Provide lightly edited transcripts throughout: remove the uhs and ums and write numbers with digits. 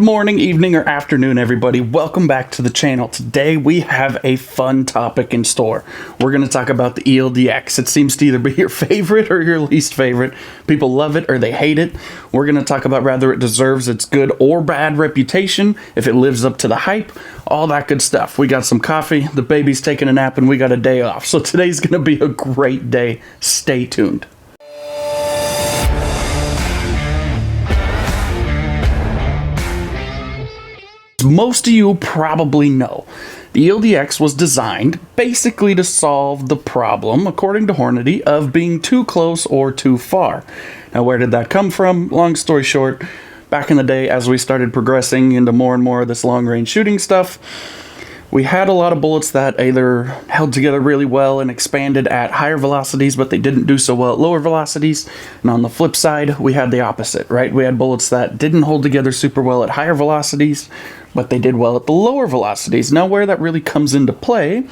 Morning, evening, or afternoon, everybody. Welcome back to the channel. Today we have a fun topic in store. We're going to talk about the ELD-X. It seems to either be your favorite or your least favorite. People love it or they hate it. We're going to talk about whether it deserves its good or bad reputation, if it lives up to the hype, all that good stuff. We got some coffee, the baby's taking a nap, and we got a day off. So today's going to be a great day. Stay tuned. Most of you probably know, the ELD-X was designed basically to solve the problem, according to Hornady, of being too close or too far. Now, where did that come from? Long story short, back in the day, as we started progressing into more and more of this long-range shooting stuff, we had a lot of bullets that either held together really well and expanded at higher velocities, but they didn't do so well at lower velocities. And on the flip side, we had the opposite, right? We had bullets that didn't hold together super well at higher velocities, but they did well at the lower velocities. Now, where that really comes into play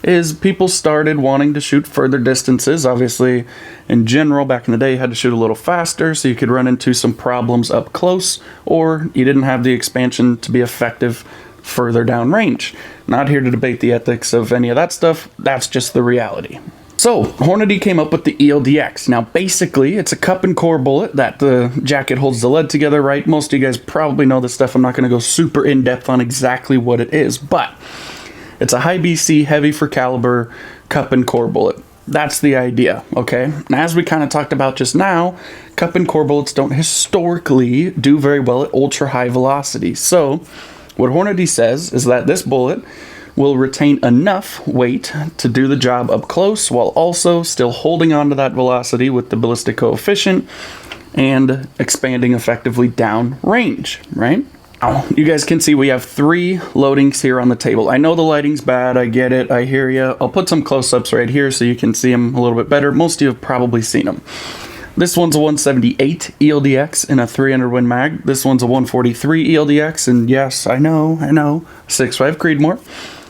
is people started wanting to shoot further distances. Obviously, in general, back in the day, you had to shoot a little faster, so you could run into some problems up close, or you didn't have the expansion to be effective further down range. Not here to debate the ethics of any of that stuff. That's just the reality. So, Hornady came up with the ELD-X. Now, basically, it's a cup and core bullet that the jacket holds the lead together, right? Most of you guys probably know this stuff. I'm not going to go super in-depth on exactly what it is, but it's a high BC, heavy for caliber, cup and core bullet. That's the idea, okay? Now, as we kind of talked about just now, cup and core bullets don't historically do very well at ultra-high velocities. So, what Hornady says is that this bullet will retain enough weight to do the job up close while also still holding on to that velocity with the ballistic coefficient and expanding effectively down range, right? Now, you guys can see we have three loadings here on the table. I know the lighting's bad, I get it, I hear you. I'll put some close-ups right here so you can see them a little bit better. Most of you have probably seen them. This one's a 178 ELD-X in a 300 Win Mag. This one's a 143 ELD-X, and yes, I know, 6.5 Creedmoor.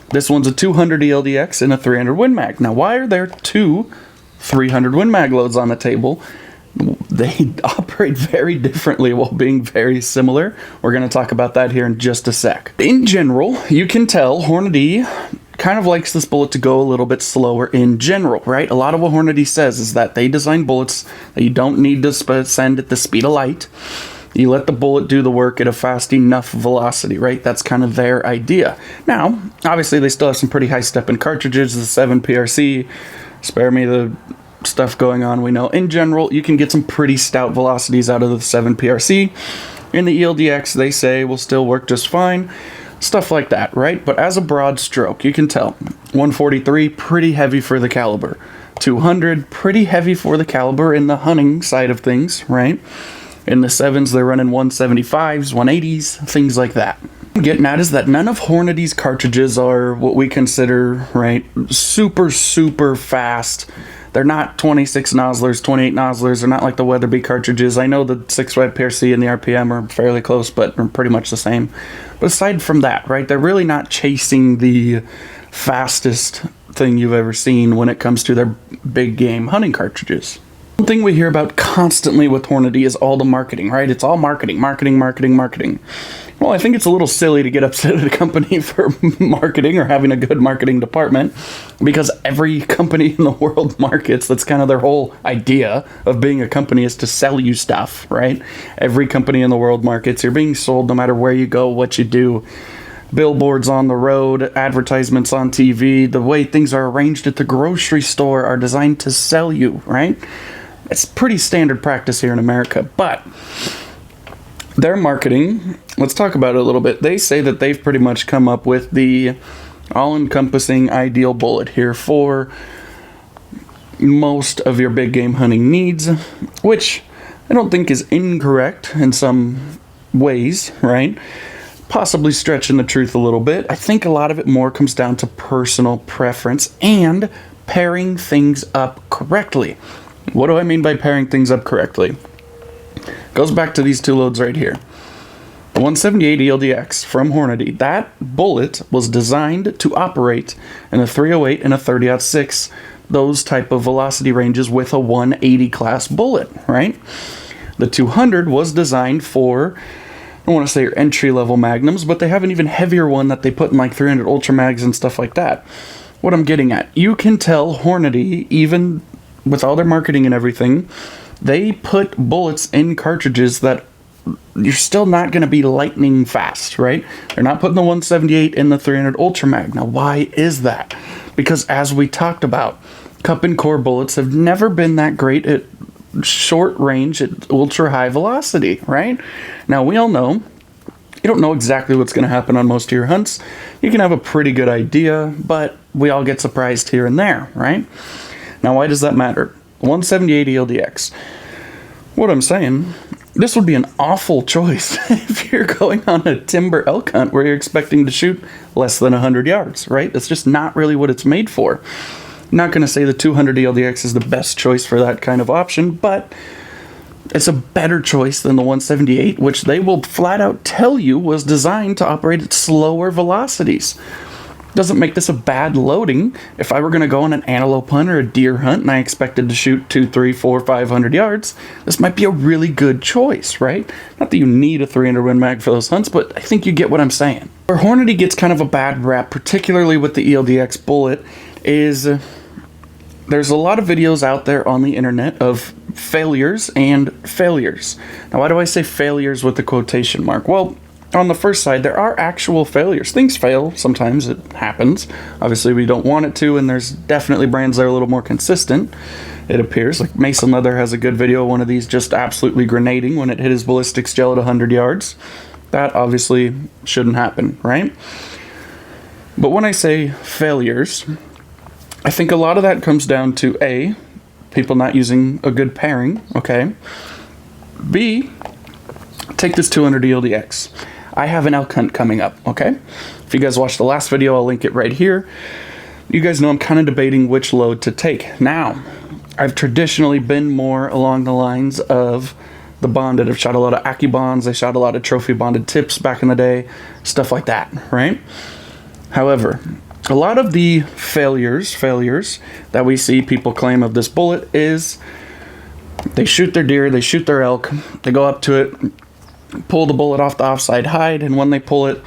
This one's a 200 ELD-X in a 300 Win Mag. Now, why are there two 300 Win Mag loads on the table? They operate very differently while being very similar. We're going to talk about that here in just a sec. In general, you can tell Hornady kind of likes this bullet to go a little bit slower in general, right? A lot of what Hornady says is that they design bullets that you don't need to send at the speed of light. You let the bullet do the work at a fast enough velocity, right? That's kind of their idea. Now, obviously, they still have some pretty high step in cartridges, the 7 PRC. Spare me the stuff going on, we know. In general, you can get some pretty stout velocities out of the 7 PRC. In the ELD-X, they say will still work just fine. Stuff like that, right? But as a broad stroke, you can tell 143, pretty heavy for the caliber. 200, pretty heavy for the caliber in the hunting side of things, right? In the 7s, they're running 175s, 180s, things like that. What I'm getting at is that none of Hornady's cartridges are what we consider, right, super, super fast. They're not 26 nozzlers, 28 nozzlers. They're not like the Weatherby cartridges. I know the 6.5 PRC and the RPM are fairly close, but are pretty much the same. But aside from that, right, they're really not chasing the fastest thing you've ever seen when it comes to their big game hunting cartridges. One thing we hear about constantly with Hornady is all the marketing, right? It's all marketing. Well, I think it's a little silly to get upset at a company for marketing or having a good marketing department, because every company in the world markets. That's kind of their whole idea of being a company, is to sell you stuff, right? Every company in the world markets. You're being sold no matter where you go, what you do. Billboards on the road, advertisements on TV, the way things are arranged at the grocery store are designed to sell you, right? It's pretty standard practice here in America, but their marketing, let's talk about it a little bit. They say that they've pretty much come up with the all-encompassing ideal bullet here for most of your big game hunting needs, which I don't think is incorrect in some ways, right? Possibly stretching the truth a little bit. I think a lot of it more comes down to personal preference and pairing things up correctly. What do I mean by pairing things up correctly? Goes back to these two loads right here. The 178 ELD-X from Hornady, that bullet was designed to operate in a 308 and a 30-06, those type of velocity ranges with a 180 class bullet, right? The 200 was designed for don't want to say are entry-level magnums, but they have an even heavier one that they put in like 300 Ultra Mags and stuff like that. What I'm getting at, you can tell Hornady, even with all their marketing and everything, they put bullets in cartridges that you're still not going to be lightning fast, right? They're not putting the 178 in the 300 Ultra Mag. Now, why is that? Because as we talked about, cup and core bullets have never been that great at short range at ultra high velocity, right? Now, we all know you don't know exactly what's going to happen on most of your hunts. You can have a pretty good idea, but we all get surprised here and there, right? Now, why does that matter? 178 ELD-X. What I'm saying, this would be an awful choice if you're going on a timber elk hunt where you're expecting to shoot less than 100 yards, right? That's just not really what it's made for. I'm not going to say the 200 ELD-X is the best choice for that kind of option, but it's a better choice than the 178, which they will flat out tell you was designed to operate at slower velocities. Doesn't make this a bad loading. If I were going to go on an antelope hunt or a deer hunt and I expected to shoot 2, 3, 4, 500 yards, this might be a really good choice, right? Not that you need a 300 Win Mag for those hunts, but I think you get what I'm saying. Where Hornady gets kind of a bad rap, particularly with the ELD-X bullet, is there's a lot of videos out there on the internet of failures and failures. Now, why do I say failures with the quotation mark? Well, on the first side, there are actual failures. Things fail. Sometimes it happens. Obviously, we don't want it to, and there's definitely brands that are a little more consistent, it appears. Like Mason Leather has a good video of one of these just absolutely grenading when it hit his ballistics gel at 100 yards. That obviously shouldn't happen, right? But when I say failures, I think a lot of that comes down to A, people not using a good pairing, okay? B, take this 200 ELD-X. I have an elk hunt coming up, okay? If you guys watched the last video, I'll link it right here. You guys know I'm kind of debating which load to take. Now, I've traditionally been more along the lines of the bonded. I've shot a lot of AccuBonds. I shot a lot of trophy bonded tips back in the day, stuff like that, right? However, a lot of the failures that we see people claim of this bullet is they shoot their deer, they shoot their elk, they go up to it, pull the bullet off the offside hide, and when they pull it,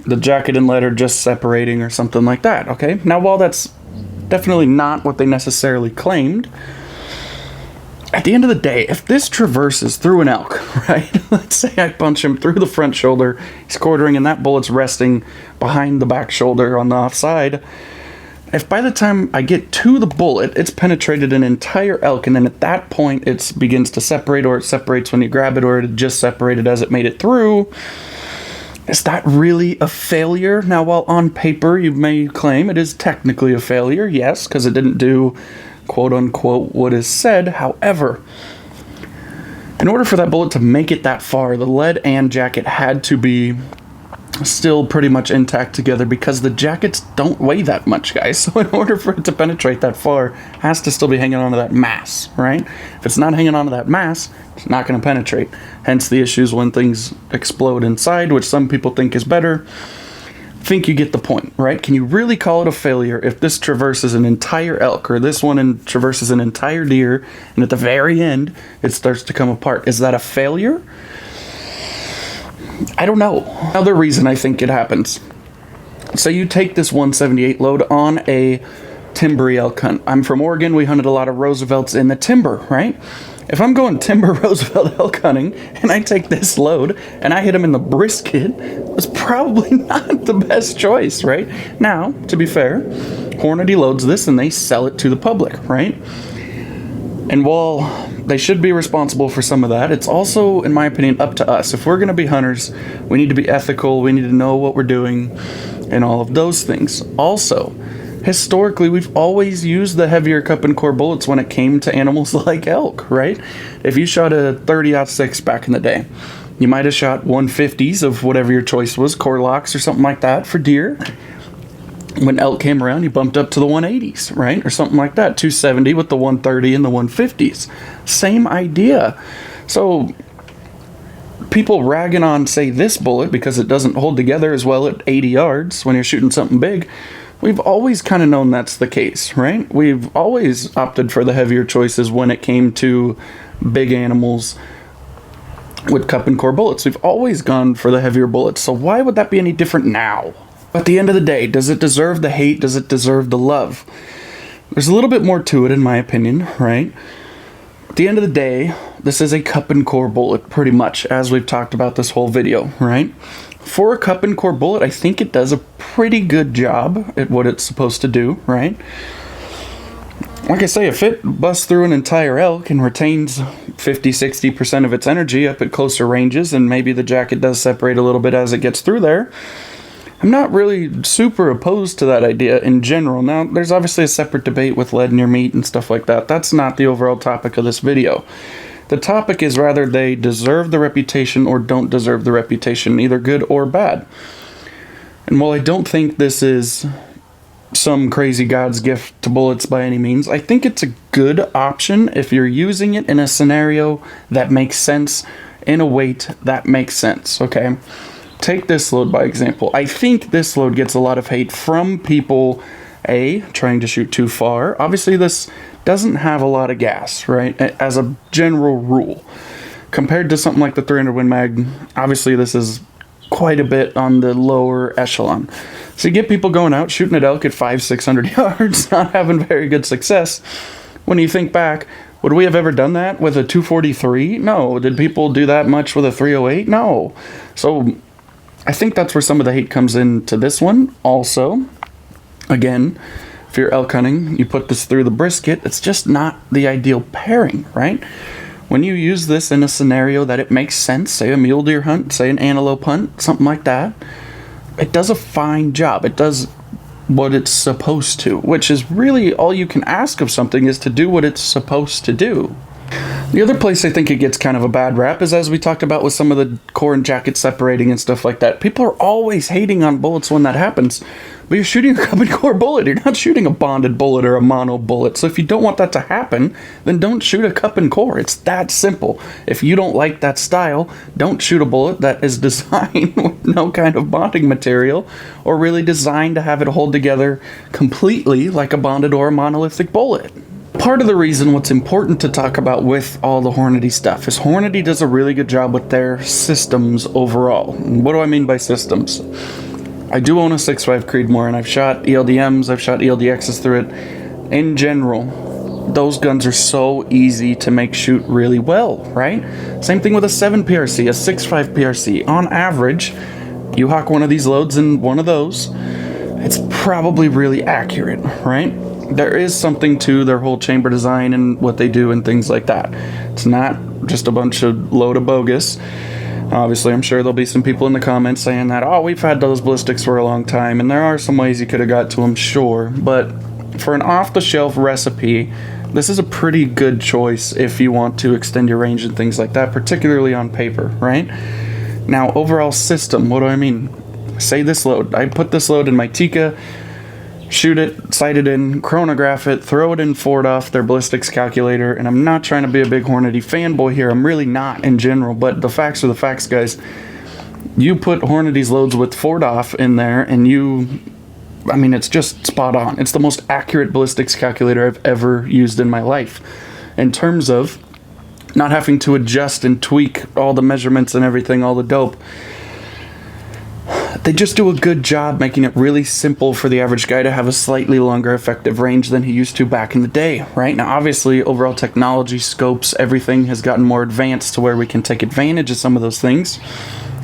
the jacket and lead are just separating or something like that, okay? Now, while that's definitely not what they necessarily claimed, at the end of the day, if this traverses through an elk, right? Let's say I punch him through the front shoulder, he's quartering, and that bullet's resting behind the back shoulder on the offside. If by the time I get to the bullet, it's penetrated an entire elk, and then at that point it begins to separate, or it separates when you grab it, or it just separated as it made it through, is that really a failure? Now, while on paper you may claim it is technically a failure, yes, because it didn't do quote-unquote what is said. However, in order for that bullet to make it that far, the lead and jacket had to be still pretty much intact together, because the jackets don't weigh that much, guys. So in order for it to penetrate that far, it has to still be hanging onto that mass, right? If it's not hanging onto that mass, it's not going to penetrate. Hence the issues when things explode inside, which some people think is better. I think you get the point, right? Can you really call it a failure if this traverses an entire elk, or this one traverses an entire deer, and at the very end it starts to come apart? Is that a failure? I don't know. Another reason I think it happens. So you take this 178 load on a timber elk hunt. I'm from Oregon. We hunted a lot of Roosevelts in the timber, right? If I'm going timber Roosevelt elk hunting and I take this load and I hit him in the brisket, it's probably not the best choice, right? Now, to be fair, Hornady loads this and they sell it to the public, right? And while they should be responsible for some of that, it's also, in my opinion, up to us. If we're going to be hunters, we need to be ethical, we need to know what we're doing, and all of those things. Also, historically, we've always used the heavier cup and core bullets when it came to animals like elk, right? If you shot a 30-06 back in the day, you might have shot 150s of whatever your choice was, core locks or something like that for deer. When elk came around, you bumped up to the 180s, right? Or something like that. 270 with the 130 and the 150s. Same idea. So people ragging on, say, this bullet because it doesn't hold together as well at 80 yards when you're shooting something big. We've always kind of known that's the case, right? We've always opted for the heavier choices when it came to big animals. with cup and core bullets. We've always gone for the heavier bullets, so why would that be any different now? But at the end of the day, does it deserve the hate? Does it deserve the love? There's a little bit more to it, in my opinion, right? At the end of the day, this is a cup and core bullet, pretty much, as we've talked about this whole video, right? For a cup and core bullet, I think it does a pretty good job at what it's supposed to do, right? Like I say, if it busts through an entire elk and retains 50-60% of its energy up at closer ranges, and maybe the jacket does separate a little bit as it gets through there, I'm not really super opposed to that idea in general. Now, there's obviously a separate debate with lead in your meat and stuff like that. That's not the overall topic of this video. The topic is rather they deserve the reputation or don't deserve the reputation, either good or bad. And while I don't think this is some crazy God's gift to bullets by any means, I think it's a good option if you're using it in a scenario that makes sense, in a weight that makes sense, okay? Take this load by example. I think this load gets a lot of hate from people, trying to shoot too far. Obviously, this doesn't have a lot of gas, right? As a general rule. Compared to something like the 300 Win Mag, obviously this is quite a bit on the lower echelon. So you get people going out, shooting at elk at 500-600 yards, not having very good success. When you think back, would we have ever done that with a 243? No. Did people do that much with a 308? No. So I think that's where some of the hate comes into this one. Also, again, if you're elk hunting, you put this through the brisket, it's just not the ideal pairing, right? When you use this in a scenario that it makes sense, say a mule deer hunt, say an antelope hunt, something like that, it does a fine job. It does what it's supposed to, which is really all you can ask of something, is to do what it's supposed to do. The other place I think it gets kind of a bad rap is, as we talked about with some of the core and jacket separating and stuff like that. People are always hating on bullets when that happens, but you're shooting a cup and core bullet. You're not shooting a bonded bullet or a mono bullet. So if you don't want that to happen, then don't shoot a cup and core. It's that simple. If you don't like that style, don't shoot a bullet that is designed with no kind of bonding material or really designed to have it hold together completely like a bonded or a monolithic bullet. Part of the reason what's important to talk about with all the Hornady stuff is Hornady does a really good job with their systems overall. What do I mean by systems? I do own a 6.5 Creedmoor, and I've shot ELD-Ms, I've shot ELD-Xs through it. In general, those guns are so easy to make shoot really well, right? Same thing with a 7 PRC, a 6.5 PRC. On average, you hawk one of these loads in one of those, it's probably really accurate, right? There is something to their whole chamber design and what they do and things like that. It's not just a bunch of load of bogus. Obviously, I'm sure there'll be some people in the comments saying that, oh, we've had those ballistics for a long time, and there are some ways you could have got to them, sure. But for an off-the-shelf recipe, this is a pretty good choice if you want to extend your range and things like that, particularly on paper, right? Now, overall system, what do I mean? Say this load. I put this load in my Tika, shoot it, sight it in, chronograph it, throw it in Ford off their ballistics calculator, and I'm not trying to be a big Hornady fanboy here, I'm really not in general, but the facts are the facts, guys. You put Hornady's loads with Ford off in there, and it's just spot on. It's the most accurate ballistics calculator I've ever used in my life, in terms of not having to adjust and tweak all the measurements and everything, all the dope. They just do a good job making it really simple for the average guy to have a slightly longer effective range than he used to back in the day, right? Now, obviously, overall technology, scopes, everything has gotten more advanced to where we can take advantage of some of those things.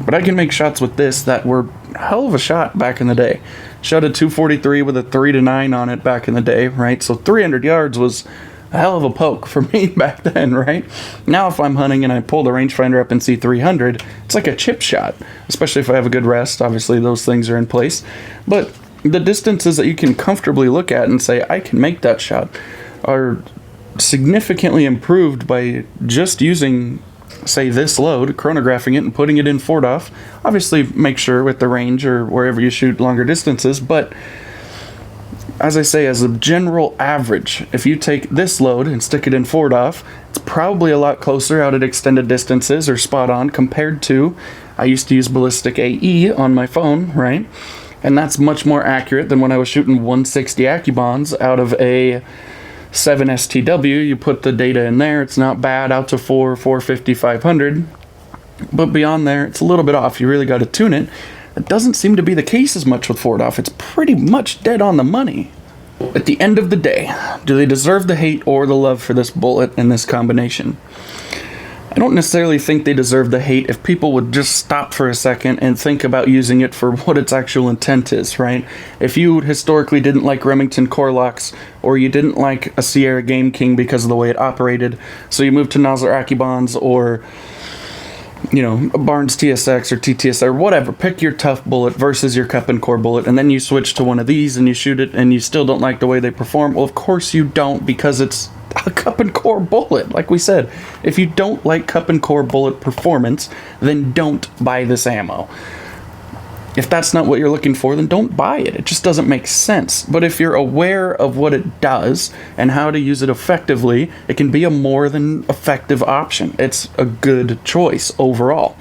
But I can make shots with this that were a hell of a shot back in the day. Shot a 243 with a 3-9 on it back in the day, right? So 300 yards was a hell of a poke for me back then, right? Now if I'm hunting and I pull the rangefinder up and see 300, it's like a chip shot, especially if I have a good rest. Obviously those things are in place, but the distances that you can comfortably look at and say I can make that shot are significantly improved by just using, say, this load, chronographing it and putting it in Ford off. Obviously make sure with the range or wherever you shoot longer distances, but as I say, as a general average, if you take this load and stick it in Ford off, it's probably a lot closer out at extended distances or spot on compared to, I used to use Ballistic AE on my phone, right? And that's much more accurate than when I was shooting 160 AccuBonds out of a 7 STW. You put the data in there, it's not bad, out to 450, 500. But beyond there, it's a little bit off. You really got to tune it. It doesn't seem to be the case as much with Ford off. It's pretty much dead on the money. At the end of the day, do they deserve the hate or the love for this bullet and this combination? I don't necessarily think they deserve the hate if people would just stop for a second and think about using it for what its actual intent is, right? If you historically didn't like Remington core locks, or you didn't like a Sierra Game King because of the way it operated, so you moved to Nosler Akibans or, you know, a Barnes TSX or TTS or whatever, pick your tough bullet versus your cup and core bullet, and then you switch to one of these and you shoot it and you still don't like the way they perform. Well, of course you don't, because it's a cup and core bullet. Like we said, if you don't like cup and core bullet performance, then don't buy this ammo. If that's not what you're looking for, then don't buy it. It just doesn't make sense. But if you're aware of what it does and how to use it effectively, it can be a more than effective option. It's a good choice overall.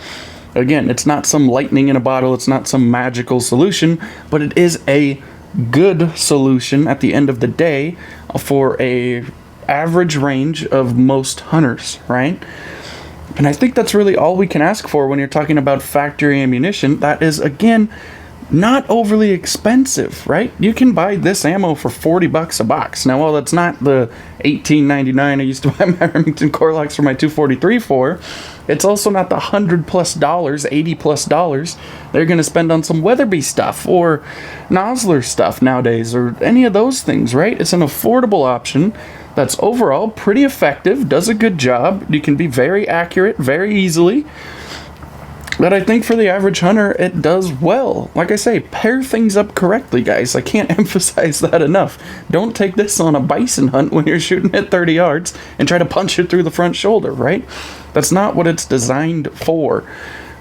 Again, it's not some lightning in a bottle, it's not some magical solution, but it is a good solution at the end of the day for a average range of most hunters, right? And I think that's really all we can ask for when you're talking about factory ammunition. That is, again, not overly expensive, right? You can buy this ammo for $40 a box. Now, while that's not the $18.99 I used to buy my Remington core locks for my 243 for, it's also not the $100+ $80+ they're going to spend on some Weatherby stuff or Nosler stuff nowadays or any of those things, right? It's an affordable option that's overall pretty effective, does a good job. You can be very accurate very easily. But I think for the average hunter, it does well. Like I say, pair things up correctly, guys. I can't emphasize that enough. Don't take this on a bison hunt when you're shooting at 30 yards and try to punch it through the front shoulder, right? That's not what it's designed for.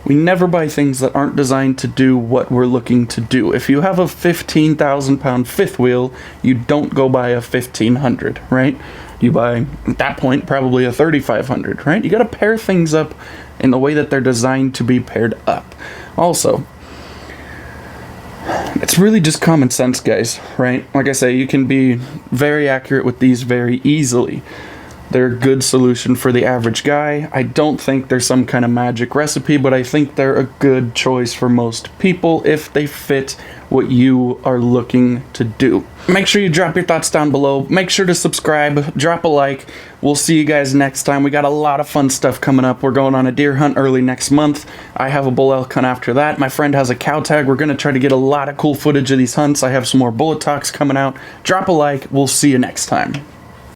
We never buy things that aren't designed to do what we're looking to do. If you have a 15,000-pound fifth wheel, you don't go buy a 1,500, right? You buy, at that point, probably a 3,500, right? You got to pair things up in the way that they're designed to be paired up. Also, it's really just common sense, guys, right? Like I say, you can be very accurate with these very easily. They're a good solution for the average guy. I don't think there's some kind of magic recipe, but I think they're a good choice for most people if they fit what you are looking to do. Make sure you drop your thoughts down below. Make sure to subscribe, drop a like. We'll see you guys next time. We got a lot of fun stuff coming up. We're going on a deer hunt early next month. I have a bull elk hunt after that. My friend has a cow tag. We're going to try to get a lot of cool footage of these hunts. I have some more bullet talks coming out. Drop a like. We'll see you next time.